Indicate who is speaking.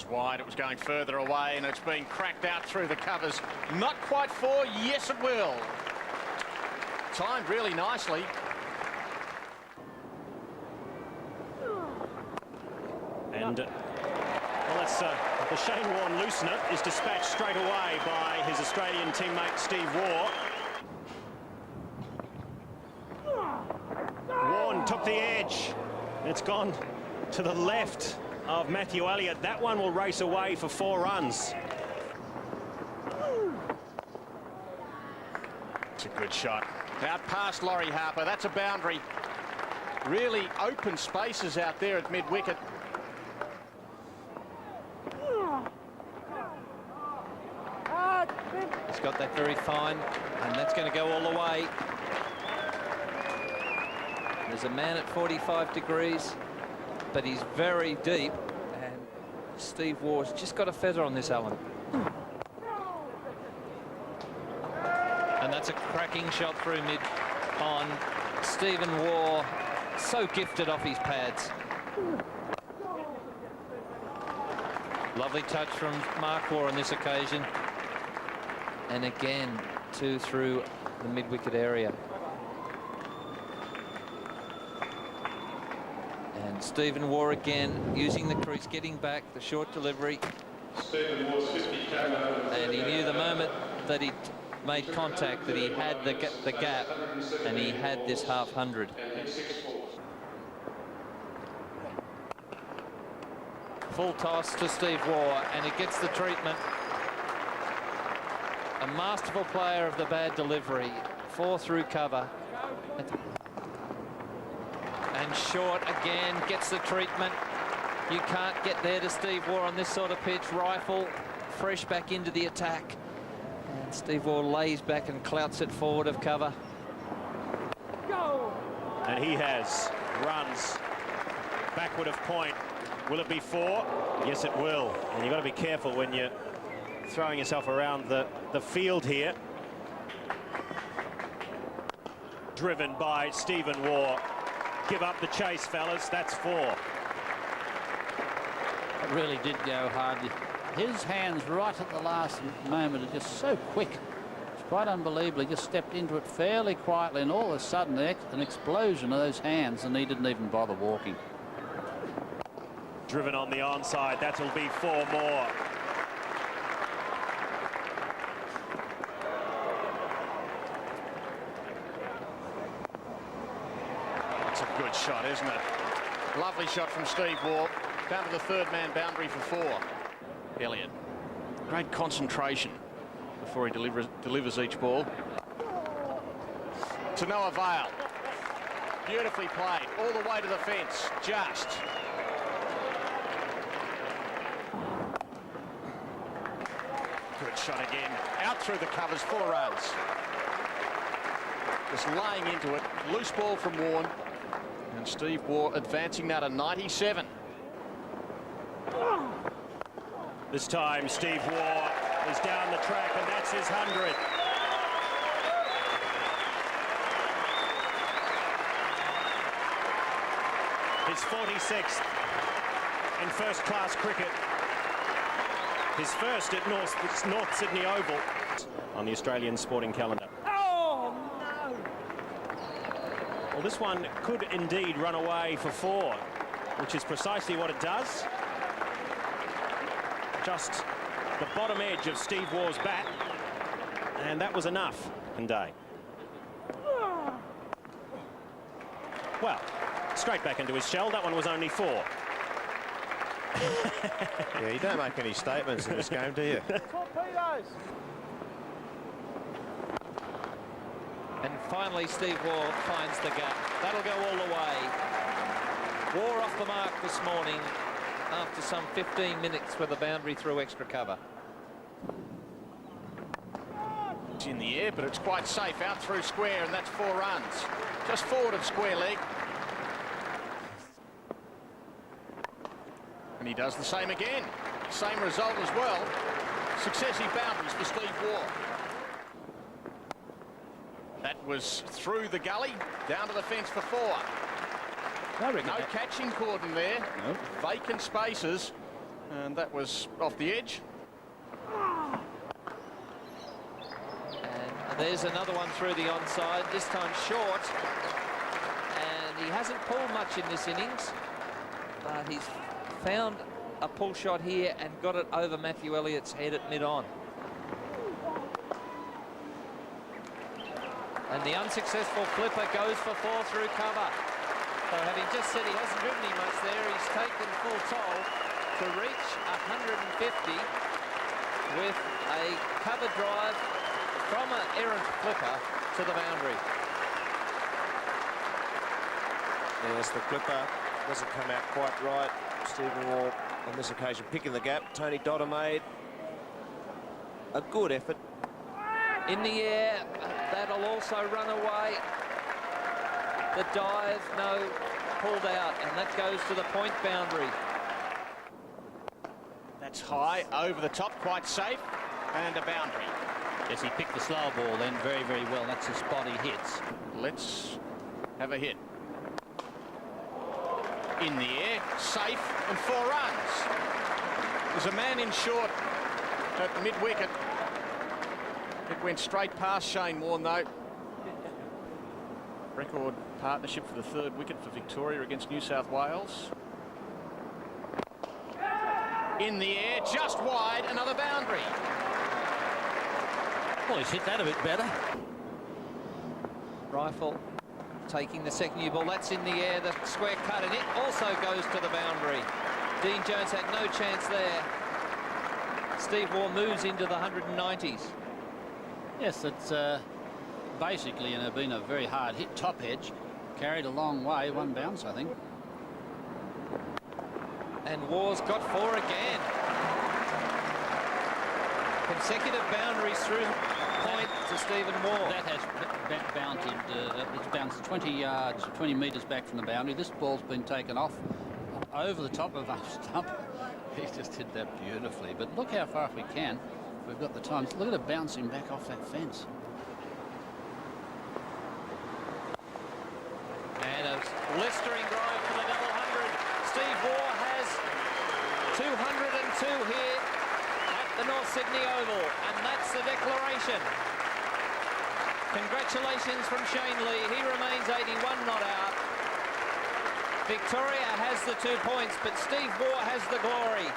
Speaker 1: wide, it was going further away, and it's been cracked out through the covers. Not quite 4, yes it will. Timed really nicely.
Speaker 2: And well, that's the Shane Warne loosener is dispatched straight away by his Australian teammate Steve Waugh. Warne took the edge. It's gone to the left of Matthew Elliott. That one will race away for 4 runs.
Speaker 1: It's a good shot. Out past Laurie Harper. That's a boundary. Really open spaces out there at mid-wicket.
Speaker 3: He's got that very fine, and that's going to go all the way. There's a man at 45 degrees, but he's very deep, and Steve Waugh's just got a feather on this, Alan. And that's a cracking shot through mid on Stephen Waugh, so gifted off his pads. Lovely touch from Mark Waugh on this occasion. And again, 2 through the mid-wicket area. And Stephen Waugh again using the crease, getting back, the short delivery. And he knew the moment that he made contact that he had the gap, and he had this half 100. Full toss to Steve Waugh, and it gets the treatment. A masterful player of the bad delivery. 4 through cover. And short again, gets the treatment. You can't get there to Steve Waugh on this sort of pitch. Rifle, fresh back into the attack. And Steve Waugh lays back and clouts it forward of cover.
Speaker 2: Go! And he has runs backward of point. Will it be 4? Yes, it will. And you've got to be careful when you're throwing yourself around the field here. Driven by Stephen Waugh. Give up the chase, fellas. That's 4.
Speaker 4: It really did go hard. His hands right at the last moment are just so quick. It's quite unbelievable. He just stepped into it fairly quietly, and all of a sudden an explosion of those hands, and he didn't even bother walking.
Speaker 2: Driven on the onside. That'll be 4 more.
Speaker 1: That's a good shot, isn't it? Lovely shot from Steve Waugh. Down to the 3rd man boundary for 4. Elliott. Great concentration before he delivers each ball. To no avail. Beautifully played. All the way to the fence. Just. Good shot again. Out through the covers, 4 runs. Just laying into it. Loose ball from Warne. And Steve Waugh advancing now to 97.
Speaker 2: This time, Steve Waugh is down the track, and that's his 100. His 46th in first-class cricket. His first at North Sydney Oval on the Australian sporting calendar.
Speaker 4: Oh, no!
Speaker 2: Well, this one could indeed run away for 4, which is precisely what it does. Just the bottom edge of Steve Waugh's bat, and that was enough. Day. Well, straight back into his shell. That one was only 4.
Speaker 5: Yeah, you don't make any statements in this game, do you?
Speaker 3: And finally, Steve Waugh finds the gap. That'll go all the way. Waugh off the mark this morning after some 15 minutes with a boundary through extra cover.
Speaker 1: It's in the air, but it's quite safe. Out through square, and that's 4 runs. Just forward of square leg. And he does the same again. Same result as well. Successive boundaries for Steve Waugh. That was through the gully, down to the fence for 4. No catching cordon there. Nope. Vacant spaces. And that was off the edge.
Speaker 3: And there's another one through the onside, this time short. And he hasn't pulled much in this innings, but he's found a pull shot here and got it over Matthew Elliott's head at mid-on. And the unsuccessful flipper goes for 4 through cover. So having just said he hasn't driven him much there, he's taken full toll to reach 150 with a cover drive from an errant flipper to the boundary.
Speaker 5: Yes, the flipper doesn't come out quite right. Stephen Waugh on this occasion picking the gap. Tony Dodder made a good effort.
Speaker 3: In the air, that'll also run away. The dive, no, pulled out, and that goes to the point boundary.
Speaker 1: That's high, over the top, quite safe, and a boundary.
Speaker 4: Yes, he picked the slow ball then very, very well. That's the spot he hits.
Speaker 1: Let's have a hit. In the air, safe, and 4 runs. There's a man in short at the mid-wicket. It went straight past Shane Warne, though. Record partnership for the 3rd wicket for Victoria against New South Wales. In the air, just wide, another boundary.
Speaker 4: Well, he's hit that a bit better.
Speaker 3: Rifle taking the second new ball. That's in the air, the square cut, and it also goes to the boundary. Dean Jones had no chance there. Steve Waugh moves into the 190s.
Speaker 4: Yes, it's basically been a very hard hit. Top edge, carried a long way, 1 bounce, I think.
Speaker 3: And Waugh's got 4 again. Consecutive boundaries through point to Stephen Waugh.
Speaker 4: That has it's bounced 20 yards, 20 metres back from the boundary. This ball's been taken off over the top of our stump. He's just hit that beautifully. But look how far if we can. We've got the time. Look at it bouncing back off that fence.
Speaker 3: And a blistering drive for the double 100. Steve Waugh has 202 here at the North Sydney Oval, and that's the declaration. Congratulations from Shane Lee. He remains 81 not out. Victoria has the 2 points, but Steve Waugh has the glory.